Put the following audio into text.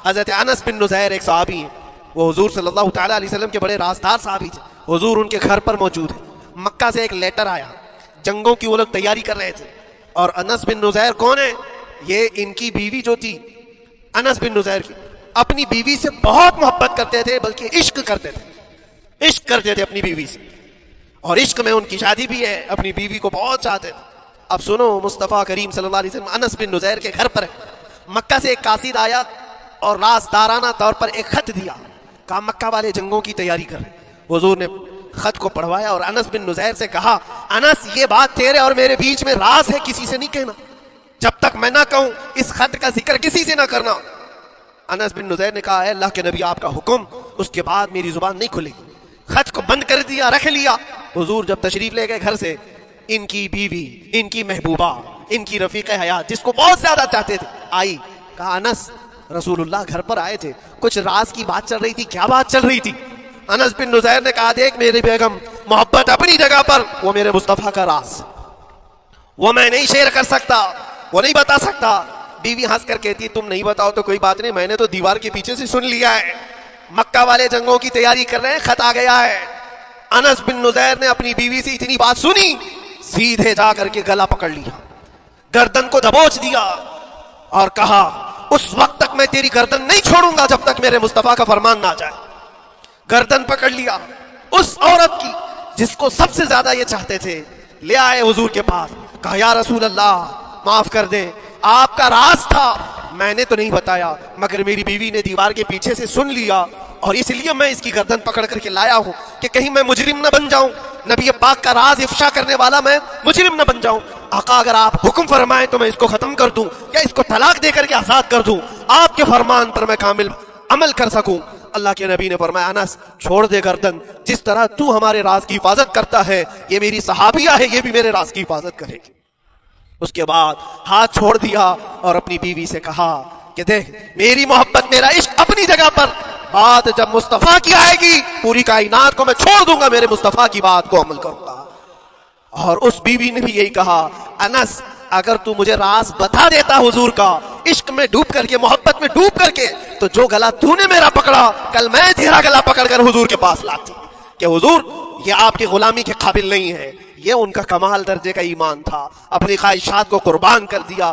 حضرت انس بن نزیر ایک صحابی ہیں، وہ حضور صلی اللہ تعالیٰ علیہ وسلم کے بڑے رازدار صحابی تھے. حضور ان کے گھر پر موجود ہیں. مکہ سے ایک لیٹر آیا، جنگوں کی وہ لوگ تیاری کر رہے تھے. اور انس بن نزیر کون ہے؟ یہ ان کی بیوی جو تھی انس بن نزیر کی، اپنی بیوی سے بہت محبت کرتے تھے، بلکہ عشق کرتے تھے، عشق کرتے تھے اپنی بیوی سے، اور عشق میں ان کی شادی بھی ہے، اپنی بیوی کو بہت چاہتے تھے. اب سنو، مصطفیٰ کریم صلی اللہ علیہ وسلم انس بن نزیر کے گھر پر ہے. مکہ سے ایک قاصد آیا اور رازدارانہ طور پر ایک خط دیا، کہا مکہ والے جنگوں کی تیاری کر. حضور نے خط کو پڑھوایا اور انس بن نزیر سے کہا، انس یہ بات تیرے اور میرے بیچ میں راز ہے، کسی سے نہیں کہنا، جب تک میں نہ کہوں اس خط کا ذکر کسی سے نہ کرنا. انس بن نزیر نے کہا، اے اللہ کے نبی آپ کا حکم، اس کے بعد میری زبان نہیں کھلے گی. خط کو بند کر دیا، رکھ لیا. حضور جب تشریف لے گئے گھر سے، ان کی بیوی، ان کی محبوبہ، ان کی رفیق حیات جس کو بہت زیادہ چاہتے تھے آئی. کہا انس، رسول اللہ گھر پر آئے تھے، کچھ راز کی بات چل رہی تھی، کیا بات چل رہی تھی؟ انس بن نزیر نے کہا، دیکھ میری بیگم، محبت اپنی جگہ پر، وہ میرے مصطفیٰ کا راز، وہ میں نہیں شیئر کر سکتا، وہ نہیں بتا سکتا. بیوی ہنس کر کہتی، تم نہیں بتاؤ تو کوئی بات نہیں، میں نے تو دیوار کے پیچھے سے سن لیا ہے، مکہ والے جنگوں کی تیاری کر رہے ہیں، خط آ گیا ہے. انس بن نزیر نے اپنی بیوی سے اتنی بات سنی، سیدھے جا کر کے گلا پکڑ لیا، گردن کو دبوچ دیا اور کہا، اس وقت تک میں تیری گردن نہیں چھوڑوں گا جب تک میرے مصطفیٰ کا فرمان نہ آ جائے. گردن پکڑ لیا اس عورت کی جس کو سب سے زیادہ یہ چاہتے تھے. لے آئے حضور کے پاس، کہا یا رسول اللہ معاف کر دیں، آپ کا راز تھا، میں نے تو نہیں بتایا، مگر میری بیوی نے دیوار کے پیچھے سے سن لیا، اور اس لیے میں اس کی گردن پکڑ کر کے لایا ہوں کہ کہیں میں مجرم نہ بن جاؤں، نبی پاک کا راز افشا کرنے والا میں مجرم نہ بن جاؤں. آقا اگر آپ حکم فرمائیں تو میں اس کو ختم کر دوں یا اس کو طلاق دے کر کے آزاد کر دوں، آپ کے فرمان پر میں کامل عمل کر سکوں. اللہ کے نبی نے فرمایا، انس چھوڑ دے گردن، جس طرح تو ہمارے راز کی حفاظت کرتا ہے، یہ میری صحابیہ ہے، یہ بھی میرے راز کی حفاظت کرے گی. اس کے بعد ہاتھ چھوڑ دیا اور اپنی بیوی سے کہا کہ دیکھ میری محبت، میرا عشق اپنی جگہ پر، بات جب مصطفیٰ کی آئے گی پوری کائنات کو میں چھوڑ دوں گا، میرے مصطفیٰ کی بات کو عمل کروں گا. اور اس بیوی نے بھی یہی کہا، انس اگر تو مجھے راز بتا دیتا حضور کا، عشق میں ڈوب کر کے، محبت میں ڈوب کر کے، تو جو گلا تو نے میرا پکڑا، کل میں تیرا گلا پکڑ کر حضور کے پاس لاتی کہ حضور یہ آپ کی غلامی کے قابل نہیں ہے. یہ ان کا کمال درجے کا ایمان تھا، اپنی خواہشات کو قربان کر دیا.